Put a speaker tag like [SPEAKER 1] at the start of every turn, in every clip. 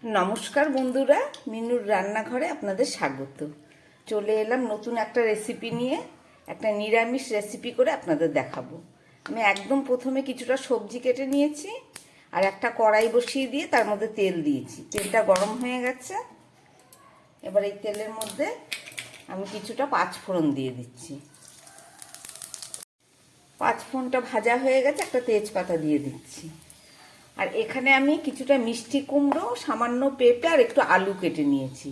[SPEAKER 1] নমস্কার বন্ধুরা, মিনুর রান্নাঘরে আপনাদের স্বাগত। চলে এলাম নতুন একটা রেসিপি নিয়ে, একটা নিরামিষ রেসিপি করে আপনাদের দেখাবো। আমি একদম প্রথমে কিছুটা সবজি কেটে নিয়েছি আর একটা কড়াই বসিয়ে দিয়ে তার মধ্যে তেল দিয়েছি। তেলটা গরম হয়ে গেছে। এবার এই তেলের মধ্যে আমি কিছুটা পাঁচফোড়ন দিয়ে দিচ্ছি। পাঁচফোড়নটা ভাজা হয়ে গেছে, একটা তেজপাতা দিয়ে দিচ্ছি। আর এখানে আমি কিছুটা মিষ্টি কুমড়ো, সামান্য পেঁপে আর একটু আলু কেটে নিয়েছি।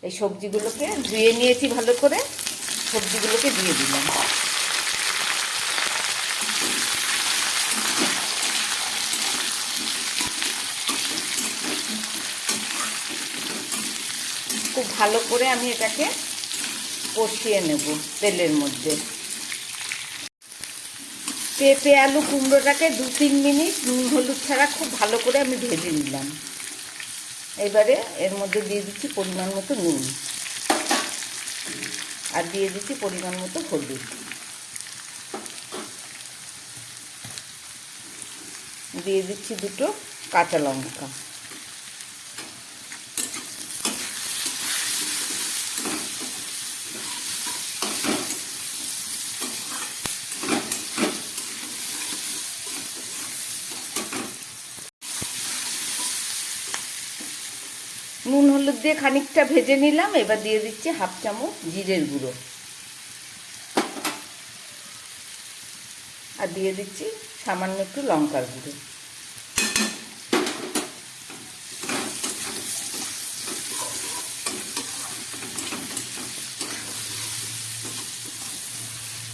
[SPEAKER 1] এই সবজিগুলোকে ধুয়ে নিয়েছি ভালো করে, সবজিগুলোকে দিয়ে দিলাম। খুব ভালো করে আমি এটাকে কষিয়ে নেব তেলের মধ্যে। পেঁপে আলু কুমড়োটাকে 2-3 মিনিট নুন হলুদ ছাড়া খুব ভালো করে আমি ভেজে নিলাম। এবারে এর মধ্যে দিয়ে দিচ্ছি পরিমাণ মতো নুন আর দিয়ে দিচ্ছি পরিমাণ মতো হলুদ। দিয়ে দিচ্ছি দুটো কাঁচা লঙ্কা। নুন হলুদ দিয়ে খানিকটা ভেজে নিলাম। এবার দিয়ে দিচ্ছি 1/2 চামচ জিরের গুঁড়ো আর দিয়ে দিচ্ছি সামান্য একটু লঙ্কার গুঁড়ো।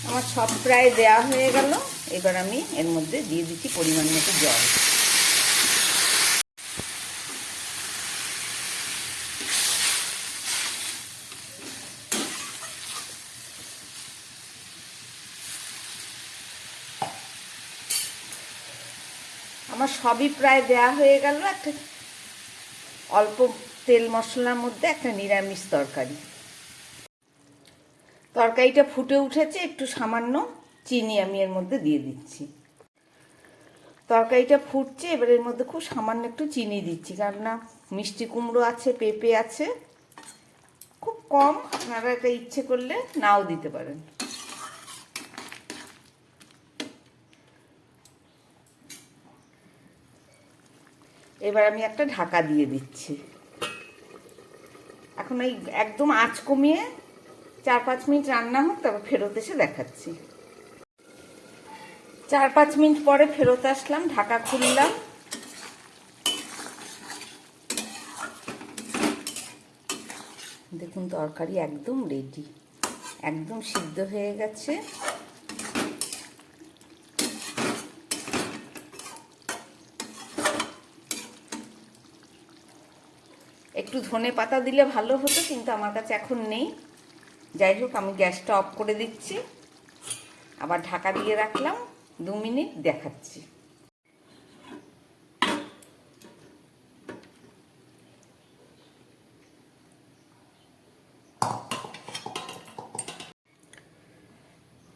[SPEAKER 1] আমার সব প্রায় দেয়া হয়ে গেল। এবার আমি এর মধ্যে দিয়ে দিচ্ছি পরিমাণ মতো জল। আমার সবই প্রায় দেয়া হয়ে গেল। একটা অল্প তেল মশলার মধ্যে একটা নিরামিষ তরকারি। তরকারিটা ফুটে উঠেছে, একটু সামান্য চিনি আমি এর মধ্যে দিয়ে দিচ্ছি। তরকারিটা ফুটছে, এবার এর মধ্যে খুব সামান্য একটু চিনি দিচ্ছি, কারণ না মিষ্টি কুমড়ো আছে, পেঁপে আছে, খুব কম। আপনারা এটা ইচ্ছে করলে নাও দিতে পারেন। এবার আমি একটা ঢাকা দিয়ে দিচ্ছি। এখন এই একদম আঁচ কমিয়ে 4-5 মিনিট রান্না হোক, তারপর ফেরত এসে দেখাচ্ছি। 4-5 মিনিট পরে ফেরত আসলাম, ঢাকা খুললাম। দেখুন তরকারি একদম রেডি, একদম সিদ্ধ হয়ে গেছে। একটু ধনে পাতা দিলে ভালো হতো, কিন্তু আমার কাছে এখন নেই। যাই হোক, আমি গ্যাসটা অফ করে দিচ্ছি, আবার ঢাকা দিয়ে রাখলাম। 2 মিনিট দেখাচ্ছি।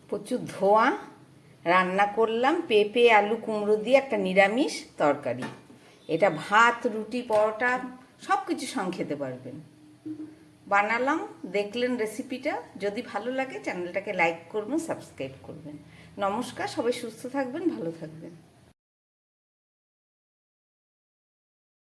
[SPEAKER 1] প্রচুর ধোঁয়া রান্না করলাম পেঁপে আলু কুমড়ো দিয়ে একটা নিরামিষ তরকারি। এটা ভাত, রুটি, পরোটা সব কিছু সঙ্গে খেতে পারবেন। বানালাম, দেখলেন রেসিপিটা। যদি ভালো লাগে চ্যানেলটাকে লাইক করবেন, সাবস্ক্রাইব করবেন। নমস্কার, সবাই সুস্থ থাকবেন, ভালো থাকবেন।